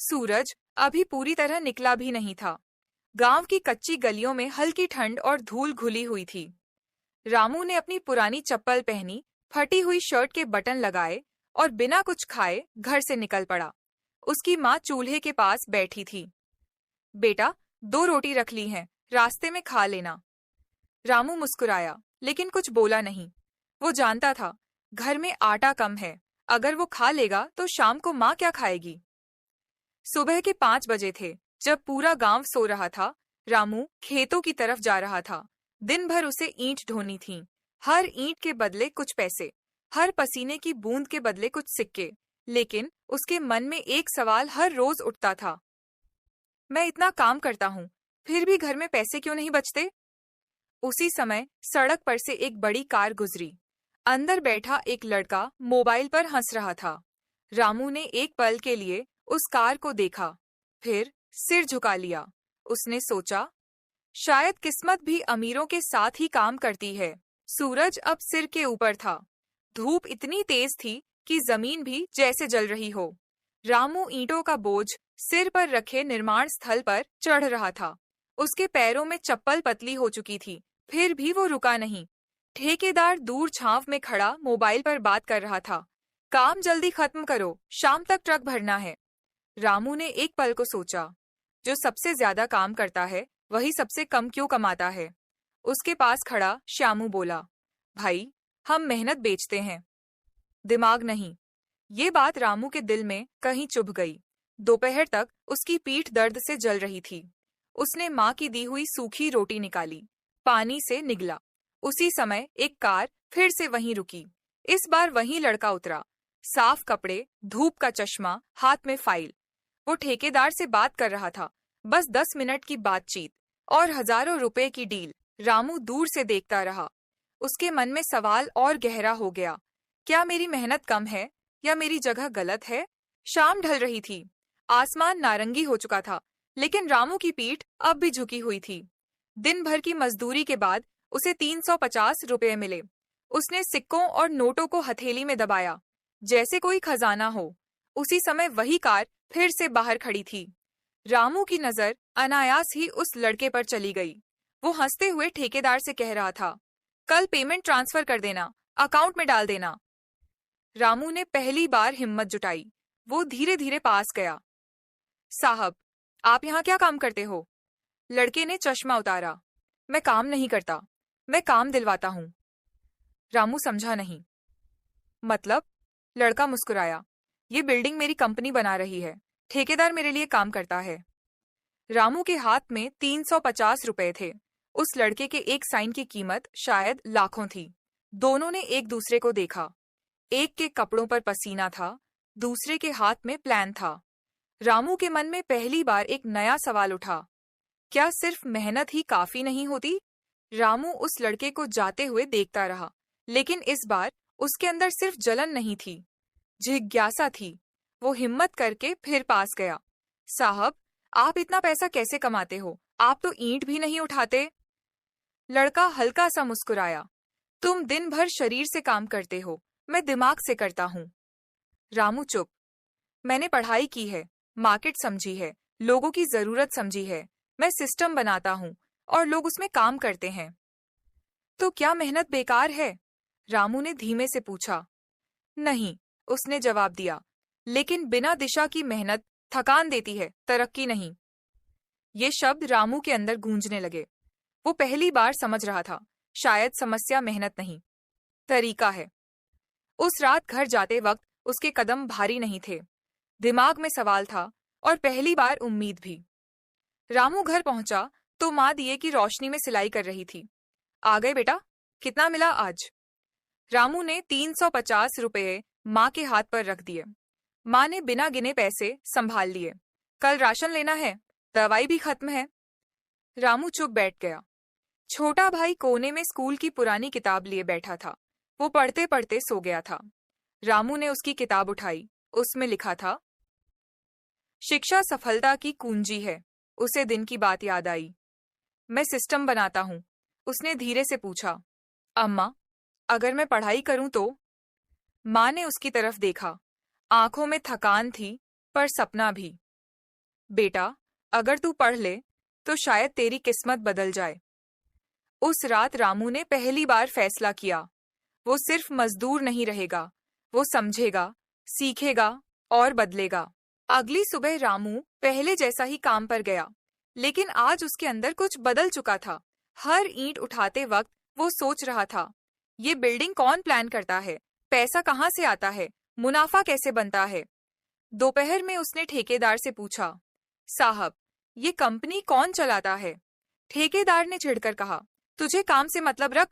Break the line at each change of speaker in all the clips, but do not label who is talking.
सूरज अभी पूरी तरह निकला भी नहीं था। गांव की कच्ची गलियों में हल्की ठंड और धूल घुली हुई थी। रामू ने अपनी पुरानी चप्पल पहनी, फटी हुई शर्ट के बटन लगाए और बिना कुछ खाए घर से निकल पड़ा। उसकी माँ चूल्हे के पास बैठी थी। बेटा, 2 रोटी रख ली हैं, रास्ते में खा लेना। रामू मुस्कुराया, लेकिन कुछ बोला नहीं। वो जानता था घर में आटा कम है, अगर वो खा लेगा तो शाम को माँ क्या खाएगी। सुबह के 5 बजे थे, जब पूरा गांव सो रहा था। रामू खेतों की तरफ जा रहा था। दिन भर उसे ईंट ढोनी थी। हर ईंट के बदले कुछ पैसे, हर पसीने की बूंद के बदले कुछ सिक्के। लेकिन उसके मन में एक सवाल हर रोज उठता था, मैं इतना काम करता हूँ, फिर भी घर में पैसे क्यों नहीं बचते। उसी समय सड़क पर से एक बड़ी कार गुजरी। अंदर बैठा एक लड़का मोबाइल पर हंस रहा था। रामू ने एक पल के लिए उस कार को देखा, फिर सिर झुका लिया। उसने सोचा, शायद किस्मत भी अमीरों के साथ ही काम करती है। सूरज अब सिर के ऊपर था। धूप इतनी तेज थी कि जमीन भी जैसे जल रही हो। रामू ईंटों का बोझ सिर पर रखे निर्माण स्थल पर चढ़ रहा था। उसके पैरों में चप्पल पतली हो चुकी थी, फिर भी वो रुका नहीं। ठेकेदार दूर छांव में खड़ा मोबाइल पर बात कर रहा था। काम जल्दी खत्म करो, शाम तक ट्रक भरना है। रामू ने एक पल को सोचा, जो सबसे ज्यादा काम करता है वही सबसे कम क्यों कमाता है। उसके पास खड़ा श्यामू बोला, भाई, हम मेहनत बेचते हैं, दिमाग नहीं। ये बात रामू के दिल में कहीं चुभ गई। दोपहर तक उसकी पीठ दर्द से जल रही थी। उसने माँ की दी हुई सूखी रोटी निकाली, पानी से निगला। उसी समय एक कार फिर से वहीं रुकी। इस बार वहीं लड़का उतरा, साफ कपड़े, धूप का चश्मा, हाथ में फाइल। वो ठेकेदार से बात कर रहा था, बस 10 मिनट की बातचीत और हजारों रुपए की डील। रामू दूर से देखता रहा। उसके मन में सवाल और गहरा हो गया, क्या मेरी मेहनत कम है या मेरी जगह गलत है। शाम ढल रही थी, आसमान नारंगी हो चुका था, लेकिन रामू की पीठ अब भी झुकी हुई थी। दिन भर की मजदूरी के बाद उसे 350 रुपए मिले। उसने सिक्कों और नोटों को हथेली में दबाया, जैसे कोई खजाना हो। उसी समय वही कार फिर से बाहर खड़ी थी। रामू की नजर अनायास ही उस लड़के पर चली गई। वो हंसते हुए ठेकेदार से कह रहा था, कल पेमेंट ट्रांसफर कर देना, अकाउंट में डाल देना। रामू ने पहली बार हिम्मत जुटाई। वो धीरे धीरे पास गया। साहब, आप यहाँ क्या काम करते हो। लड़के ने चश्मा उतारा। मैं काम नहीं करता, मैं काम दिलवाता हूँ। रामू समझा नहीं। मतलब। लड़का मुस्कुराया, ये बिल्डिंग मेरी कंपनी बना रही है, ठेकेदार मेरे लिए काम करता है। रामू के हाथ में 350 रुपए थे। उस लड़के के एक साइन की कीमत शायद लाखों थी। दोनों ने एक दूसरे को देखा। एक के कपड़ों पर पसीना था, दूसरे के हाथ में प्लान था। रामू के मन में पहली बार एक नया सवाल उठा, क्या सिर्फ मेहनत ही काफी नहीं होती। रामू उस लड़के को जाते हुए देखता रहा, लेकिन इस बार उसके अंदर सिर्फ जलन नहीं थी, जिज्ञासा थी। वो हिम्मत करके फिर पास गया। साहब, आप इतना पैसा कैसे कमाते हो, आप तो ईंट भी नहीं उठाते। लड़का हल्का सा मुस्कुराया, तुम दिन भर शरीर से काम करते हो, मैं दिमाग से करता हूँ। रामू चुप। मैंने पढ़ाई की है, मार्केट समझी है, लोगों की जरूरत समझी है। मैं सिस्टम बनाता हूँ और लोग उसमें काम करते हैं। तो क्या मेहनत बेकार है। रामू ने धीमे से पूछा। नहीं, उसने जवाब दिया, लेकिन बिना दिशा की मेहनत थकान देती है, तरक्की नहीं। ये शब्द रामू के अंदर गूंजने लगे। वो पहली बार समझ रहा था, शायद समस्या मेहनत नहीं, तरीका है। उस रात घर जाते वक्त उसके कदम भारी नहीं थे। दिमाग में सवाल था और पहली बार उम्मीद भी। रामू घर पहुंचा तो माँ दिए की रोशनी में सिलाई कर रही थी। आ गए बेटा, कितना मिला आज। रामू ने 350 रुपए माँ के हाथ पर रख दिए। माँ ने बिना गिने पैसे संभाल लिए। कल राशन लेना है, दवाई भी खत्म है। रामू चुप बैठ गया। छोटा भाई कोने में स्कूल की पुरानी किताब लिए बैठा था। वो पढ़ते पढ़ते सो गया था। रामू ने उसकी किताब उठाई। उसमें लिखा था, शिक्षा सफलता की कुंजी है। उसे दिन की बात याद आई। मैं सिस्टम बनाता हूँ। उसने धीरे से पूछा, अम्मा, अगर मैं पढ़ाई करूं तो। माँ ने उसकी तरफ देखा। आंखों में थकान थी, पर सपना भी। बेटा, अगर तू पढ़ ले तो शायद तेरी किस्मत बदल जाए। उस रात रामू ने पहली बार फैसला किया। वो सिर्फ मजदूर नहीं रहेगा, वो समझेगा, सीखेगा और बदलेगा। अगली सुबह रामू पहले जैसा ही काम पर गया, लेकिन आज उसके अंदर कुछ बदल चुका था। हर ईंट उठाते वक्त वो सोच रहा था, ये बिल्डिंग कौन प्लान करता है, पैसा कहाँ से आता है, मुनाफा कैसे बनता है। दोपहर में उसने ठेकेदार से पूछा, साहब, ये कंपनी कौन चलाता है? ठेकेदार ने चिढ़कर कहा, तुझे काम से मतलब रख।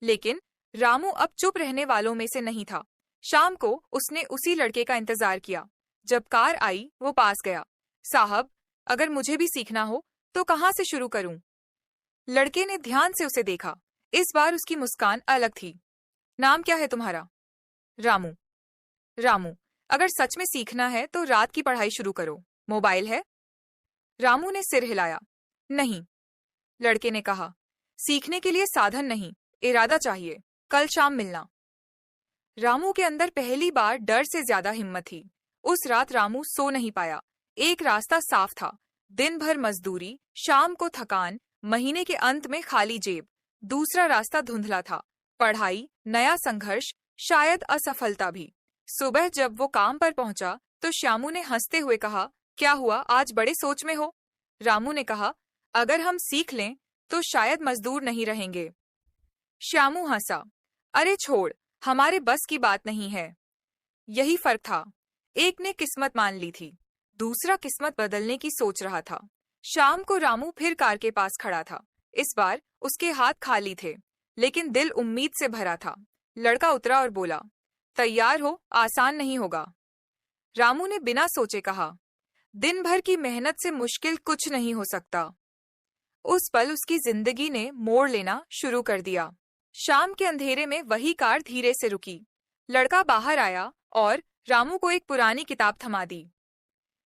लेकिन रामू अब चुप रहने वालों में से नहीं था। शाम को उसने उसी लड़के का इंतजार किया। जब कार आई वो पास गया। साहब, अगर मुझे भी सीखना हो तो कहाँ से शुरू करूं? लड़के ने ध्यान से उसे देखा। इस बार उसकी मुस्कान अलग थी। नाम क्या है तुम्हारा? रामू। रामू, अगर सच में सीखना है तो रात की पढ़ाई शुरू करो। मोबाइल है? रामू ने सिर हिलाया। नहीं। लड़के ने कहा, सीखने के लिए साधन नहीं, इरादा चाहिए। कल शाम मिलना। रामू के अंदर पहली बार डर से ज्यादा हिम्मत थी। उस रात रामू सो नहीं पाया। एक रास्ता साफ था, दिन भर मजदूरी, शाम को थकान, महीने के अंत में खाली जेब। दूसरा रास्ता धुंधला था, पढ़ाई, नया संघर्ष, शायद असफलता भी। सुबह जब वो काम पर पहुंचा तो श्यामू ने हंसते हुए कहा, क्या हुआ, आज बड़े सोच में हो? रामू ने कहा, अगर हम सीख लें तो शायद मजदूर नहीं रहेंगे। श्यामू हंसा, अरे छोड़, हमारे बस की बात नहीं है। यही फर्क था, एक ने किस्मत मान ली थी, दूसरा किस्मत बदलने की सोच रहा था। शाम को रामू फिर कार के पास खड़ा था। इस बार उसके हाथ खाली थे, लेकिन दिल उम्मीद से भरा था। लड़का उतरा और बोला, तैयार हो, आसान नहीं होगा। रामू ने बिना सोचे कहा, दिन भर की मेहनत से मुश्किल कुछ नहीं हो सकता। उस पल उसकी जिंदगी ने मोड़ लेना शुरू कर दिया। शाम के अंधेरे में वही कार धीरे से रुकी। लड़का बाहर आया और रामू को एक पुरानी किताब थमा दी।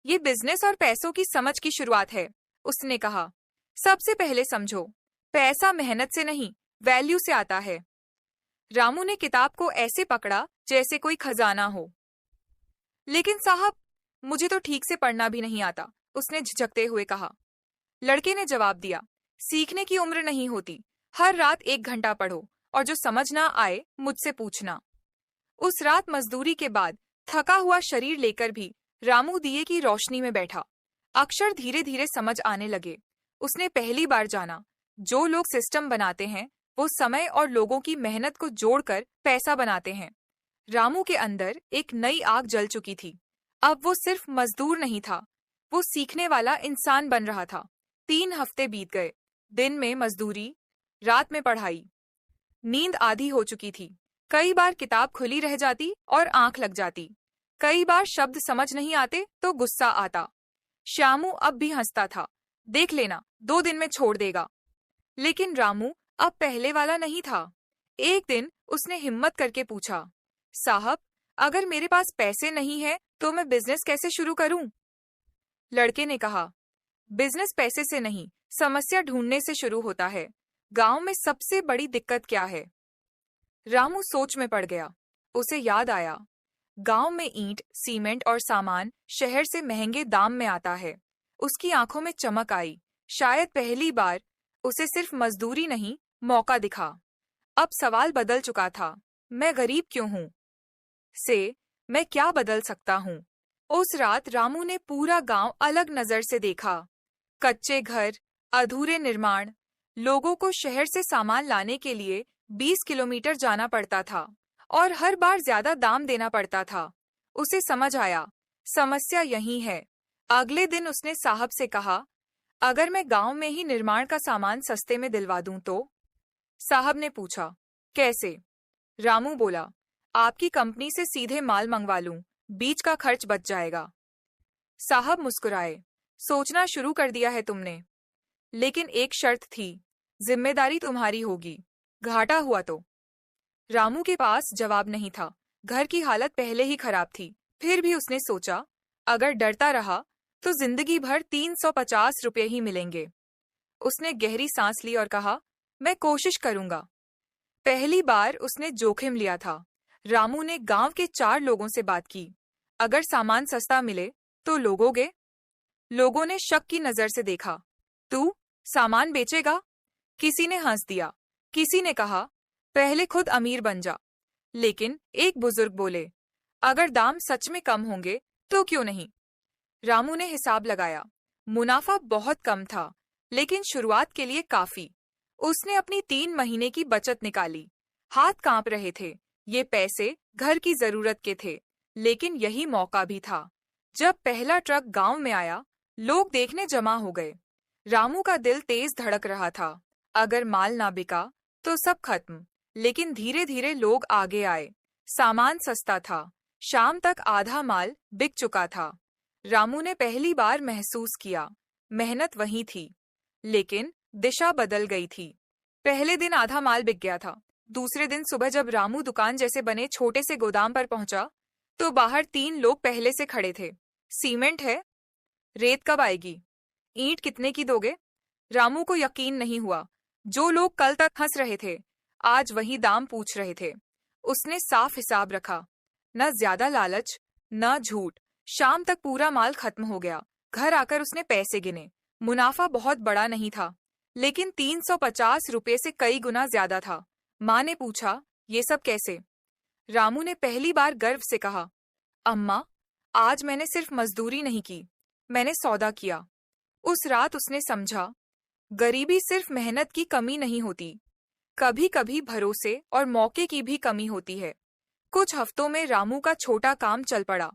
ये बिजनेस और पैसों की समझ की शुरुआत है, उसने कहा। सबसे पहले समझो, पैसा मेहनत से नहीं, वैल्यू से आता है। रामू ने किताब को ऐसे पकड़ा जैसे कोई खजाना हो। लेकिन साहब, मुझे तो ठीक से पढ़ना भी नहीं आता, उसने झिझकते हुए कहा। लड़के ने जवाब दिया, सीखने की उम्र नहीं होती, हर रात 1 घंटा पढ़ो और जो समझ ना आए मुझसे पूछना। उस रात मजदूरी के बाद थका हुआ शरीर लेकर भी रामू दिए की रोशनी में बैठा। अक्षर धीरे धीरे समझ आने लगे। उसने पहली बार जाना, जो लोग सिस्टम बनाते हैं वो समय और लोगों की मेहनत को जोड़कर पैसा बनाते हैं। रामू के अंदर एक नई आग जल चुकी थी। अब वो सिर्फ मजदूर नहीं था, वो सीखने वाला इंसान बन रहा था। 3 हफ्ते बीत गए, दिन में मजदूरी, रात में पढ़ाई। नींद आधी हो चुकी थी। कई बार किताब खुली रह जाती और आंख लग जाती। कई बार शब्द समझ नहीं आते तो गुस्सा आता। श्यामू अब भी हंसता था, देख लेना, 2 दिन में छोड़ देगा। लेकिन रामू अब पहले वाला नहीं था। एक दिन उसने हिम्मत करके पूछा, साहब, अगर मेरे पास पैसे नहीं है तो मैं बिजनेस कैसे शुरू करूं? लड़के ने कहा, बिजनेस पैसे से नहीं, समस्या ढूंढने से शुरू होता है। गांव में सबसे बड़ी दिक्कत क्या है? रामू सोच में पड़ गया। उसे याद आया, गांव में ईंट, सीमेंट और सामान शहर से महंगे दाम में आता है। उसकी आंखों में चमक आई। शायद पहली बार उसे सिर्फ मजदूरी नहीं, मौका दिखा। अब सवाल बदल चुका था, मैं गरीब क्यों हूं से मैं क्या बदल सकता हूं। उस रात रामू ने पूरा गांव अलग नजर से देखा। कच्चे घर, अधूरे निर्माण, लोगों को शहर से सामान लाने के लिए 20 किलोमीटर जाना पड़ता था और हर बार ज्यादा दाम देना पड़ता था। उसे समझ आया, समस्या यही है। अगले दिन उसने साहब से कहा, अगर मैं गांव में ही निर्माण का सामान सस्ते में दिलवा दूं तो? साहब ने पूछा, कैसे? रामू बोला, आपकी कंपनी से सीधे माल मंगवा लूं, बीच का खर्च बच जाएगा। साहब मुस्कुराए, सोचना शुरू कर दिया है तुमने, लेकिन एक शर्त थी, जिम्मेदारी तुम्हारी होगी, घाटा हुआ तो? रामू के पास जवाब नहीं था। घर की हालत पहले ही खराब थी। फिर भी उसने सोचा, अगर डरता रहा तो जिंदगी भर 350 रुपये ही मिलेंगे। उसने गहरी सांस ली और कहा, मैं कोशिश करूंगा। पहली बार उसने जोखिम लिया था। रामू ने गांव के 4 लोगों से बात की, अगर सामान सस्ता मिले तो लोगोगे? लोगों ने शक की नजर से देखा। तू सामान बेचेगा? किसी ने हंस दिया। किसी ने कहा, पहले खुद अमीर बन जा। लेकिन एक बुजुर्ग बोले, अगर दाम सच में कम होंगे तो क्यों नहीं। रामू ने हिसाब लगाया। मुनाफा बहुत कम था, लेकिन शुरुआत के लिए काफी। उसने अपनी 3 महीने की बचत निकाली। हाथ कांप रहे थे। ये पैसे घर की जरूरत के थे, लेकिन यही मौका भी था। जब पहला ट्रक गांव में आया, लोग देखने जमा हो गए। रामू का दिल तेज धड़क रहा था। अगर माल ना बिका तो सब खत्म। लेकिन धीरे धीरे लोग आगे आए। सामान सस्ता था। शाम तक आधा माल बिक चुका था। रामू ने पहली बार महसूस किया, मेहनत वही थी, लेकिन दिशा बदल गई थी। पहले दिन आधा माल बिक गया था। दूसरे दिन सुबह जब रामू दुकान जैसे बने छोटे से गोदाम पर पहुंचा, तो बाहर 3 लोग पहले से खड़े थे। सीमेंट है? रेत कब आएगी? ईंट कितने की दोगे? रामू को यकीन नहीं हुआ। जो लोग कल तक हंस रहे थे, आज वही दाम पूछ रहे थे। उसने साफ हिसाब रखा। न ज्यादा लालच, न झूठ। शाम तक पूरा माल खत्म हो गया। घर आकर उसने पैसे गिने। मुनाफा बहुत बड़ा नहीं था, लेकिन 350 रुपये से कई गुना ज्यादा था। माँ ने पूछा, ये सब कैसे? रामू ने पहली बार गर्व से कहा, अम्मा, आज मैंने सिर्फ मजदूरी नहीं की, मैंने सौदा किया। उस रात उसने समझा, गरीबी सिर्फ मेहनत की कमी नहीं होती, कभी कभी भरोसे और मौके की भी कमी होती है। कुछ हफ्तों में रामू का छोटा काम चल पड़ा।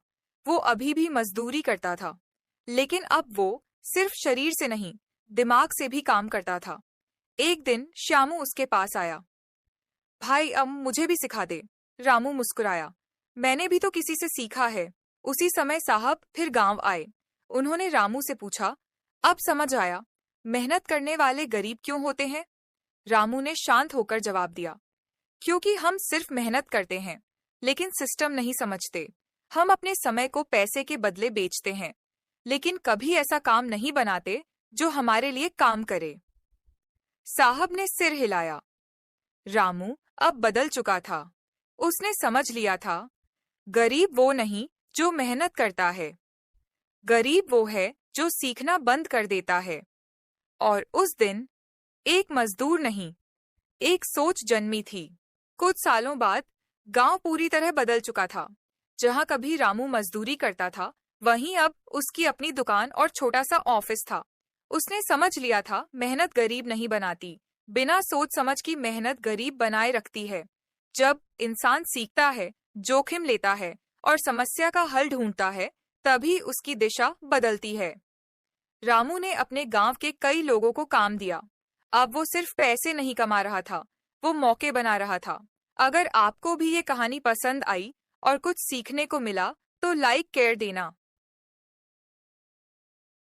वो अभी भी मजदूरी करता था, लेकिन अब वो सिर्फ शरीर से नहीं, दिमाग से भी काम करता था। एक दिन श्यामू उसके पास आया। भाई, अब मुझे भी सिखा दे। रामू मुस्कुराया। मैंने भी तो किसी से सीखा है। उसी समय साहब फिर गांव आए। उन्होंने रामू से पूछा, अब समझ आया मेहनत करने वाले गरीब क्यों होते हैं? रामू ने शांत होकर जवाब दिया, क्योंकि हम सिर्फ मेहनत करते हैं, लेकिन सिस्टम नहीं समझते। हम अपने समय को पैसे के बदले बेचते हैं, लेकिन कभी ऐसा काम नहीं बनाते जो हमारे लिए काम करे। साहब ने सिर हिलाया। रामू अब बदल चुका था। उसने समझ लिया था, गरीब वो नहीं जो मेहनत करता है, गरीब वो है जो सीखना बंद कर देता है। और उस दिन एक मजदूर नहीं, एक सोच जन्मी थी। कुछ सालों बाद गांव पूरी तरह बदल चुका था। जहां कभी रामू मजदूरी करता था, वहीं अब उसकी अपनी दुकान और छोटा सा ऑफिस था। उसने समझ लिया था, मेहनत गरीब नहीं बनाती, बिना सोच समझ की मेहनत गरीब बनाए रखती है। जब इंसान सीखता है, जोखिम लेता है और समस्या का हल ढूंढता है, तभी उसकी दिशा बदलती है। रामू ने अपने गांव के कई लोगों को काम दिया। अब वो सिर्फ पैसे नहीं कमा रहा था, वो मौके बना रहा था। अगर आपको भी ये कहानी पसंद आई और कुछ सीखने को मिला, तो लाइक कर देना।